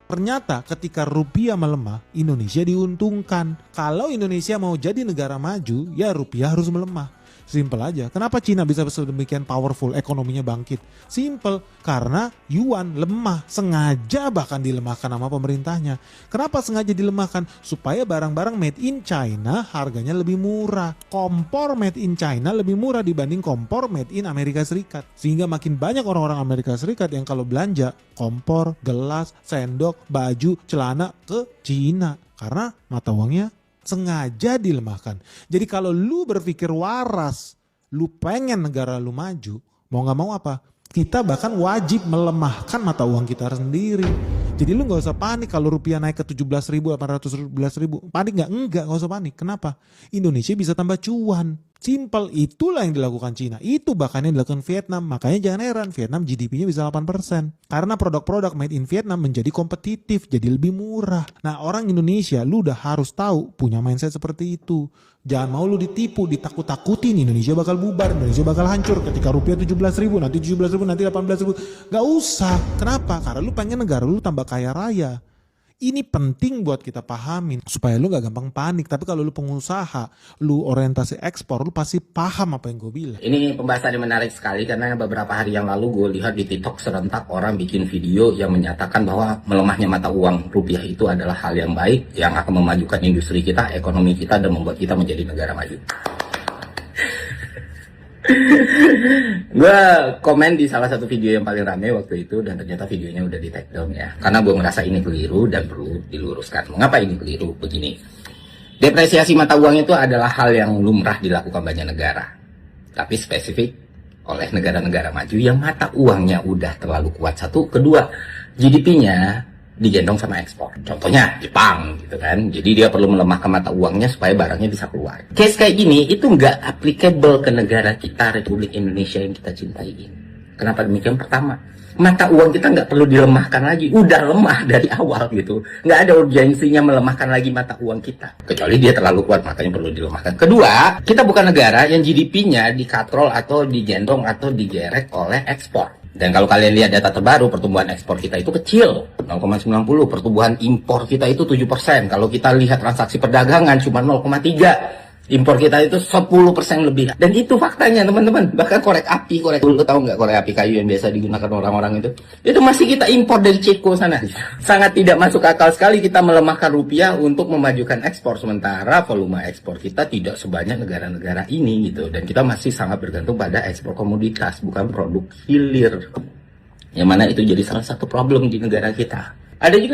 Ternyata ketika rupiah melemah, Indonesia diuntungkan. Kalau Indonesia mau jadi negara maju, ya rupiah harus melemah. Simple aja. Kenapa Cina bisa sedemikian powerful, ekonominya bangkit? Simple, karena yuan lemah, sengaja bahkan dilemahkan sama pemerintahnya. Kenapa sengaja dilemahkan? Supaya barang-barang made in China harganya lebih murah. Kompor made in China lebih murah dibanding kompor made in Amerika Serikat. Sehingga makin banyak orang-orang Amerika Serikat yang kalau belanja kompor, gelas, sendok, baju, celana ke Cina. Karena mata uangnya sengaja dilemahkan. Jadi kalau lu berpikir waras, lu pengen negara lu maju, mau gak mau apa? Kita bahkan wajib melemahkan mata uang kita sendiri. Jadi lu gak usah panik kalau rupiah naik ke 17.000, 817.000. Panik gak? Enggak, gak usah panik. Kenapa? Indonesia bisa tambah cuan. Simple, itulah yang dilakukan Cina. Itu bahkan yang dilakukan Vietnam. Makanya jangan heran, Vietnam GDP-nya bisa 8%. Karena produk-produk made in Vietnam menjadi kompetitif, jadi lebih murah. Nah, orang Indonesia, lu udah harus tahu, punya mindset seperti itu. Jangan mau lu ditipu, ditakut-takutin, Indonesia bakal bubar, Indonesia bakal hancur ketika rupiah 17.000, nanti 17.000, nanti 18.000. Gak usah. Kenapa? Karena lu pengen negara lu tambah kaya raya. Ini penting buat kita pahamin supaya lu gak gampang panik. Tapi kalau lu pengusaha, lu orientasi ekspor, lu pasti paham apa yang gue bilang. Ini pembahasan yang menarik sekali karena beberapa hari yang lalu gue lihat di TikTok serentak orang bikin video yang menyatakan bahwa melemahnya mata uang rupiah itu adalah hal yang baik yang akan memajukan industri kita, ekonomi kita, dan membuat kita menjadi negara maju. Gue komen di salah satu video yang paling rame waktu itu dan ternyata videonya udah di take down ya, karena gue merasa ini keliru dan perlu diluruskan. Mengapa ini keliru? Begini, depresiasi mata uang itu adalah hal yang lumrah dilakukan banyak negara, tapi spesifik oleh negara-negara maju yang mata uangnya udah terlalu kuat. Satu, kedua, GDP-nya digendong sama ekspor. Contohnya Jepang gitu kan. Jadi dia perlu melemahkan mata uangnya supaya barangnya bisa keluar. Case kayak gini itu nggak applicable ke negara kita, Republik Indonesia yang kita cintai ini. Kenapa demikian? Pertama, mata uang kita nggak perlu dilemahkan lagi. Udah lemah dari awal gitu. Nggak ada urgensinya melemahkan lagi mata uang kita. Kecuali dia terlalu kuat, makanya perlu dilemahkan. Kedua, kita bukan negara yang GDP-nya dikatrol atau digendong atau digerek oleh ekspor. Dan kalau kalian lihat data terbaru, pertumbuhan ekspor kita itu kecil, 0,90. Pertumbuhan impor kita itu 7%. Kalau kita lihat transaksi perdagangan cuma 0,3. Impor kita itu 10% lebih. Dan itu faktanya teman-teman. Bahkan korek api, lu tahu nggak korek api kayu yang biasa digunakan orang-orang itu masih kita impor dari Ceko sana. Sangat tidak masuk akal sekali kita melemahkan rupiah untuk memajukan ekspor. Sementara volume ekspor kita tidak sebanyak negara-negara ini gitu. Dan kita masih sangat bergantung pada ekspor komoditas, bukan produk hilir. Yang mana itu jadi salah satu problem di negara kita. Ada juga